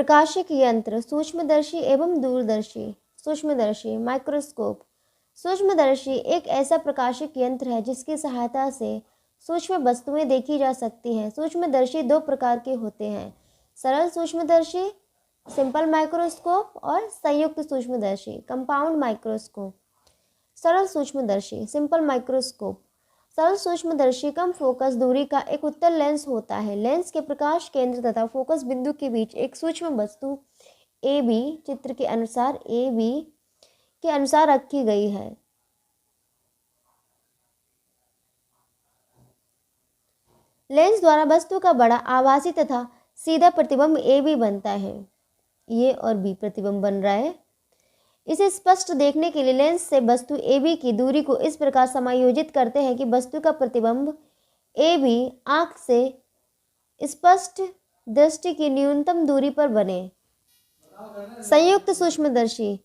प्रकाशिक यंत्र, सूक्ष्मदर्शी एवं दूरदर्शी। सूक्ष्मदर्शी, माइक्रोस्कोप। सूक्ष्मदर्शी एक ऐसा प्रकाशिक यंत्र है जिसकी सहायता से सूक्ष्म वस्तुएं देखी जा सकती हैं। सूक्ष्मदर्शी दो प्रकार के होते हैं, सरल सूक्ष्मदर्शी सिंपल माइक्रोस्कोप और संयुक्त सूक्ष्मदर्शी कंपाउंड माइक्रोस्कोप। सरल सूक्ष्मदर्शी सिंपल माइक्रोस्कोप। सरल सूक्ष्मदर्शी कम फोकस दूरी का एक उत्तल लेंस होता है। लेंस के प्रकाश केंद्र तथा फोकस बिंदु के बीच एक सूक्ष्म वस्तु ए बी चित्र के अनुसार ए बी के अनुसार रखी गई है। लेंस द्वारा वस्तु का बड़ा आभासी तथा सीधा प्रतिबिंब ए बी बनता है। ये और बी प्रतिबिंब बन रहा है। इसे स्पष्ट देखने के लिए लेंस से वस्तु ए बी की दूरी को इस प्रकार समायोजित करते हैं कि वस्तु का प्रतिबिंब ए बी आंख से स्पष्ट दृष्टि की न्यूनतम दूरी पर बने। संयुक्त सूक्ष्मदर्शी।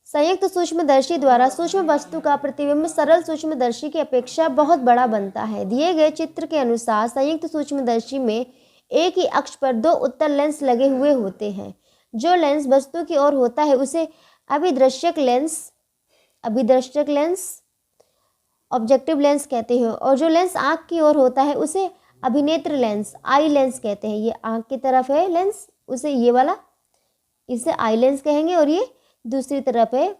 संयुक्त सूक्ष्मदर्शी द्वारा सूक्ष्म वस्तु का प्रतिबिंब सरल सूक्ष्मदर्शी की अपेक्षा बहुत बड़ा बनता है। दिए गए चित्र के अनुसार संयुक्त सूक्ष्मदर्शी में एक ही अक्ष पर दो उत्तल लेंस लगे हुए होते हैं। जो लेंस वस्तु की ओर होता है उसे अभिदृश्यक लेंस ऑब्जेक्टिव लेंस कहते हैं, और जो लेंस आंख की ओर होता है उसे अभिनेत्र लेंस आई लेंस कहते हैं। ये आंख की तरफ है लेंस, उसे ये वाला इसे आई लेंस कहेंगे, और ये दूसरी तरफ है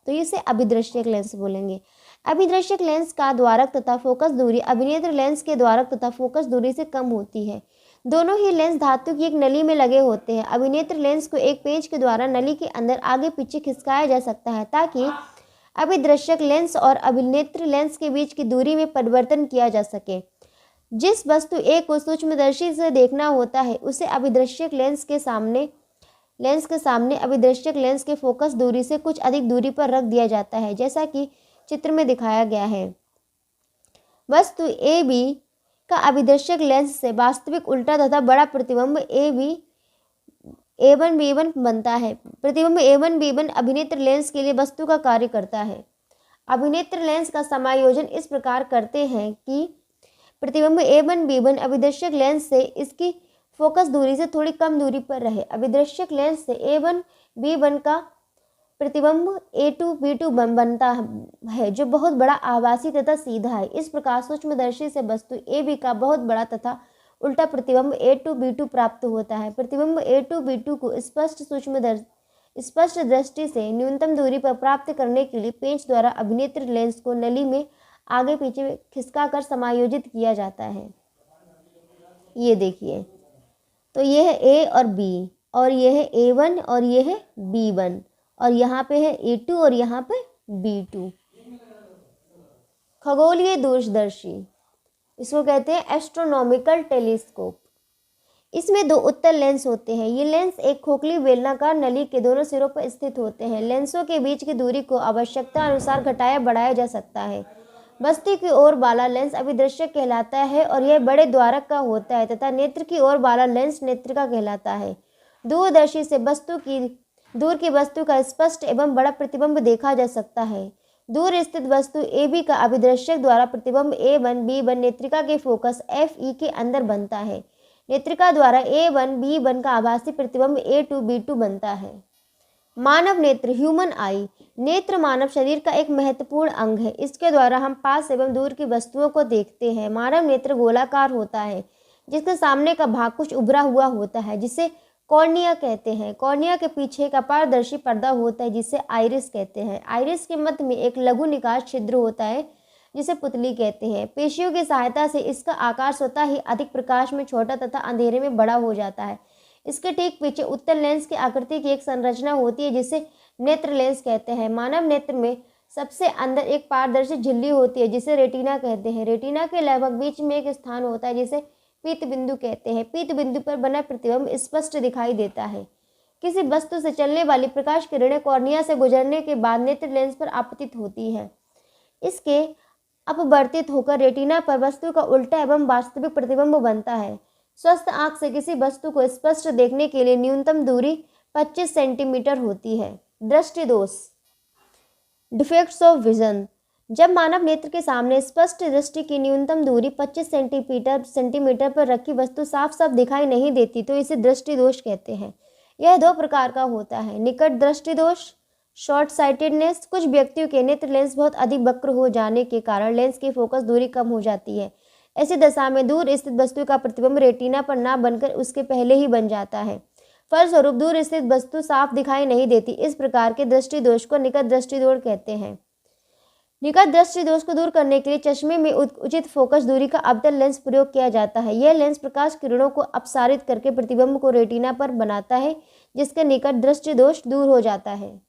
तो इसे अभिदृश्यक लेंस बोलेंगे। अभिदृश्यक लेंस का द्वारक तथा फोकस दूरी अभिनेत्र लेंस के द्वारक तथा फोकस दूरी से कम होती है। दोनों ही लेंस धातु की एक नली में लगे होते हैं। अभिनेत्र लेंस को एक पेंच के द्वारा नली के अंदर आगे पीछे खिसकाया जा सकता है ताकि अभिदृश्यक लेंस और अभिनेत्र लेंस के बीच की दूरी में परिवर्तन किया जा सके। जिस वस्तु ए को सूक्ष्मदर्शी से देखना होता है उसे अभिदृश्यक लेंस के सामने अभिदृश्यक लेंस के फोकस दूरी से कुछ अधिक दूरी पर रख दिया जाता है, जैसा कि चित्र में दिखाया गया है। वस्तु ए बी का अभिदृश्यक लेंस से वास्तविक उल्टा तथा बड़ा प्रतिबिंब A1 B1 बनता है। प्रतिबिंब A1 B1 अभिनेत्र लेंस के लिए वस्तु का कार्य करता है। अभिनेत्र लेंस का समायोजन इस प्रकार करते हैं कि प्रतिबिंब A1 B1 अभिदृश्यक लेंस से इसकी फोकस दूरी से थोड़ी कम दूरी पर रहे। अभिदृश्यक लेंस से A1 B1 का प्रतिबिंब A2 B2 बनता है जो बहुत बड़ा आभासी तथा सीधा है। इस प्रकार सूक्ष्मदर्शी से वस्तु AB का बहुत बड़ा तथा उल्टा प्रतिबिंब A2 B2 प्राप्त होता है। प्रतिबिंब A2 B2 को स्पष्ट दृष्टि से न्यूनतम दूरी पर प्राप्त करने के लिए पेंच द्वारा अभिनेत्र लेंस को नली में आगे पीछे खिसका कर समायोजित किया जाता है। ये देखिए, तो ये है A और B, और ये है A1 और ये है B1, और यहाँ पे है A2 और यहाँ पे B2। खगोलीय दूरदर्शी, इसको कहते हैं एस्ट्रोनॉमिकल टेलीस्कोप। इसमें दो उत्तल लेंस होते हैं। ये लेंस एक खोखली बेलनाकार नली के दोनों सिरों पर स्थित होते हैं। लेंसों के बीच की दूरी को आवश्यकता अनुसार घटाया बढ़ाया जा सकता है। वस्तु की ओर वाला लेंस अभिदृश्यक कहलाता है और यह बड़े द्वारक का होता है तथा नेत्र की ओर वाला लेंस नेत्रिका कहलाता है। दूरदर्शी से दूर की वस्तु का स्पष्ट एवं बड़ा प्रतिबिंब देखा जा सकता है। दूर स्थित वस्तु ए बी का अभिदृश्यक द्वारा प्रतिबिंब A1 B1 नेत्रिका के फोकस FE के अंदर बनता है। नेत्रिका द्वारा A1 B1 का आभासी प्रतिबिंब A2 B2 बनता है। मानव नेत्र ह्यूमन आई। नेत्र मानव शरीर का एक महत्वपूर्ण अंग है। इसके द्वारा हम पास एवं दूर की वस्तुओं को देखते हैं। मानव नेत्र गोलाकार होता है जिसके सामने का भाग कुछ उभरा हुआ होता है जिसे कॉर्निया कहते हैं। कॉर्निया के पीछे एक अपारदर्शी पर्दा होता है जिसे आइरिस कहते हैं। आइरिस के मध्य में एक लघु निकास छिद्र होता है जिसे पुतली कहते हैं। पेशियों की सहायता से इसका आकार स्वतः ही अधिक प्रकाश में छोटा तथा अंधेरे में बड़ा हो जाता है। इसके ठीक पीछे उत्तल लेंस की आकृति की एक संरचना होती है जिसे नेत्र लेंस कहते हैं। मानव नेत्र में सबसे अंदर एक पारदर्शी झिल्ली होती है जिसे रेटिना कहते हैं। रेटिना के लगभग बीच में एक स्थान होता है जिसे पीत बिंदु कहते हैं। पीत बिंदु पर बना प्रतिबिंब स्पष्ट दिखाई देता है। किसी वस्तु से चलने वाली प्रकाश किरणें कॉर्निया से गुजरने के बाद नेत्र लेंस पर आपतित होती हैं। इसके अपवर्तित होकर रेटिना पर वस्तु का उल्टा एवं वास्तविक प्रतिबिंब बनता है। स्वस्थ आंख से किसी वस्तु को स्पष्ट देखने के लिए न्यूनतम दूरी 25 सेंटीमीटर होती है। दृष्टि दोष, डिफेक्ट्स ऑफ विजन। जब मानव नेत्र के सामने स्पष्ट दृष्टि की न्यूनतम दूरी 25 सेंटीमीटर पर रखी वस्तु साफ साफ दिखाई नहीं देती तो इसे दृष्टि दोष कहते हैं। यह दो प्रकार का होता है, निकट दृष्टि दोष शॉर्ट साइटेडनेस। कुछ व्यक्तियों के नेत्र लेंस बहुत अधिक वक्र हो जाने के कारण लेंस की फोकस दूरी कम हो जाती है। ऐसी दशा में दूर स्थित वस्तु का प्रतिबिंब रेटिना पर ना बनकर उसके पहले ही बन जाता है। फलस्वरूप दूर स्थित वस्तु साफ दिखाई नहीं देती। इस प्रकार के दृष्टि दोष को निकट दृष्टि दोष कहते हैं। निकट दृष्टि दोष को दूर करने के लिए चश्मे में उचित फोकस दूरी का अवतल लेंस प्रयोग किया जाता है। यह लेंस प्रकाश किरणों को अपसारित करके प्रतिबिंब को रेटिना पर बनाता है, जिसके निकट दृष्टि दोष दूर हो जाता है।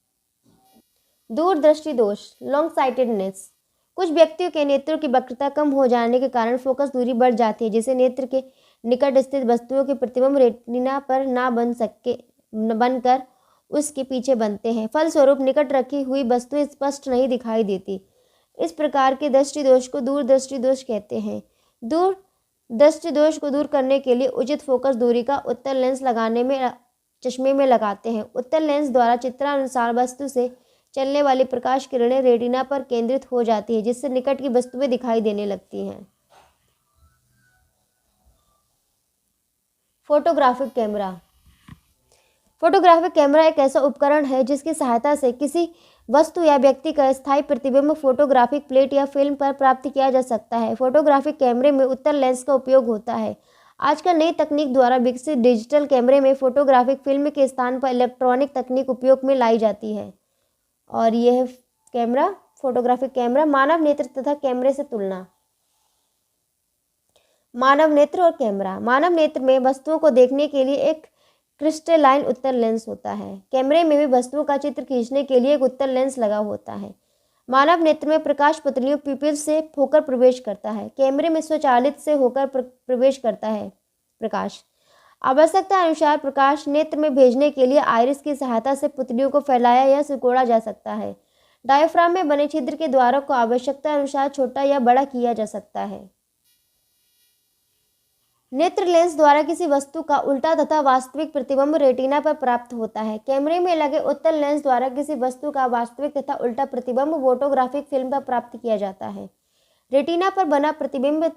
दूर दृष्टि दोष लॉन्ग साइटेडनेस। कुछ व्यक्तियों के नेत्रों की वक्रता कम हो जाने के कारण फोकस दूरी बढ़ जाती है, जिससे नेत्र के निकट स्थित वस्तुओं के प्रतिबिंब रेटिना पर ना बनकर उसके पीछे बनते हैं। फलस्वरूप निकट रखी हुई वस्तुएं स्पष्ट नहीं दिखाई देती। इस प्रकार के दृष्टि दोष को दूर दृष्टि दोष कहते हैं। दूर दृष्टि दोष को दूर करने के लिए उचित फोकस दूरी का उत्तल लेंस चश्मे में लगाते हैं। उत्तल लेंस द्वारा चित्रानुसार वस्तु से चलने वाली प्रकाश किरणें रेटिना पर केंद्रित हो जाती है, जिससे निकट की वस्तुएं दिखाई देने लगती हैं। Photographic camera. फोटोग्राफिक कैमरा एक ऐसा उपकरण है जिसकी सहायता से किसी वस्तु या व्यक्ति का स्थायी प्रतिबिंब फोटोग्राफिक प्लेट या फिल्म पर प्राप्त किया जा सकता है। फोटोग्राफिक कैमरे में उत्तल लेंस का उपयोग होता है। आजकल नई तकनीक द्वारा विकसित डिजिटल कैमरे में फोटोग्राफिक फिल्म के स्थान पर इलेक्ट्रॉनिक तकनीक उपयोग में लाई जाती है। और यह कैमरा फोटोग्राफिक कैमरा मानव नेत्र तथा कैमरे से तुलना। मानव नेत्र और कैमरा। मानव नेत्र में वस्तुओं को देखने के लिए एक क्रिस्टलाइन उत्तल लेंस होता है। कैमरे में भी वस्तुओं का चित्र खींचने के लिए एक उत्तल लेंस लगा होता है। मानव नेत्र में प्रकाश पुतलियों प्यूपिल से होकर प्रवेश करता है। कैमरे में स्वचालित से होकर प्रवेश करता है प्रकाश। आवश्यकता अनुसार प्रकाश नेत्र में भेजने के लिए आइरिस की सहायता से पुतलियों को फैलाया या सिकोड़ा जा सकता है। डायफ्राम में बने छिद्र के द्वारों को आवश्यकता अनुसार छोटा या बड़ा किया जा सकता है। नेत्र लेंस द्वारा किसी वस्तु का उल्टा तथा वास्तविक प्रतिबिंब रेटिना पर प्राप्त होता है। कैमरे में लगे उत्तल लेंस द्वारा किसी वस्तु का वास्तविक तथा उल्टा प्रतिबिंब फोटोग्राफिक फिल्म पर प्राप्त किया जाता है। रेटिना पर बना प्रतिबिंब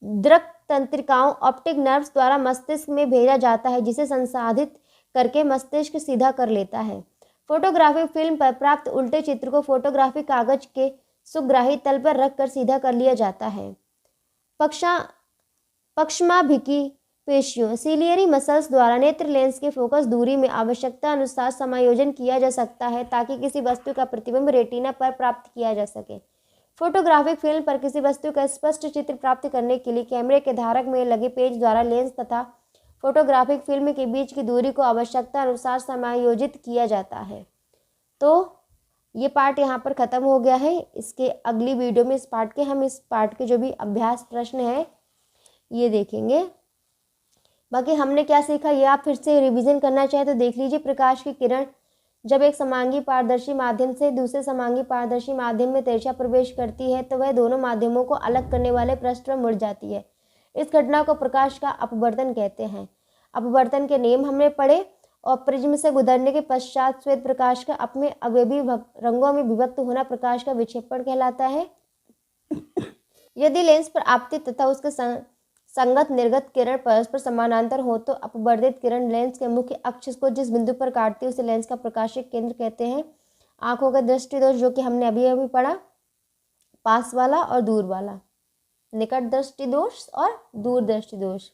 दृक तंत्रिकाओं ऑप्टिक नर्व्स द्वारा मस्तिष्क में भेजा जाता है, जिसे संसाधित करके मस्तिष्क सीधा कर लेता है। फोटोग्राफिक फिल्म पर प्राप्त उल्टे चित्र को फोटोग्राफिक कागज के सुग्राही तल पर रखकर सीधा कर लिया जाता है। पक्षमाभिकी पेशियों सीलियरी मसल्स द्वारा नेत्र लेंस के फोकस दूरी में आवश्यकता अनुसार समायोजन किया जा सकता है ताकि किसी वस्तु का प्रतिबिंब रेटिना पर प्राप्त किया जा सके। फोटोग्राफिक फिल्म पर किसी वस्तु का स्पष्ट चित्र प्राप्त करने के लिए कैमरे के धारक में लगे पेच द्वारा लेंस तथा फोटोग्राफिक फिल्म के बीच की दूरी को आवश्यकता अनुसार समायोजित किया जाता है। तो ये पार्ट यहाँ पर ख़त्म हो गया है। इसके अगली वीडियो में हम इस पार्ट के जो भी अभ्यास प्रश्न है ये देखेंगे। बाकी हमने क्या सीखा ये आप फिर से रिवीजन करना चाहे तो देख लीजिए। प्रकाश की किरण जब एक समांगी पारदर्शी माध्यम से दूसरे समांगी पारदर्शी माध्यम में तिरछा प्रवेश करती है तो वह दोनों माध्यमों को अलग करने वाले पृष्ठ पर मुड़ जाती है। इस घटना को प्रकाश का अपवर्तन कहते हैं। अपवर्तन के नियम हमने पढ़े और प्रिज्म से गुजरने के पश्चात श्वेत प्रकाश का अपने अवयवी रंगों में विभक्त होना प्रकाश का विक्षेपण कहलाता है। यदि लेंस पर आपतित तथा उसके संगत निर्गत किरण परस्पर समानांतर हो तो अपवर्तित किरण लेंस के मुख्य अक्ष को जिस बिंदु पर काटती है उसे लेंस का प्रकाशिक केंद्र कहते हैं। आंखों का दृष्टि दोष जो कि हमने अभी पढ़ा, पास वाला और दूर वाला, निकट दृष्टि दोष और दूर दृष्टि दोष।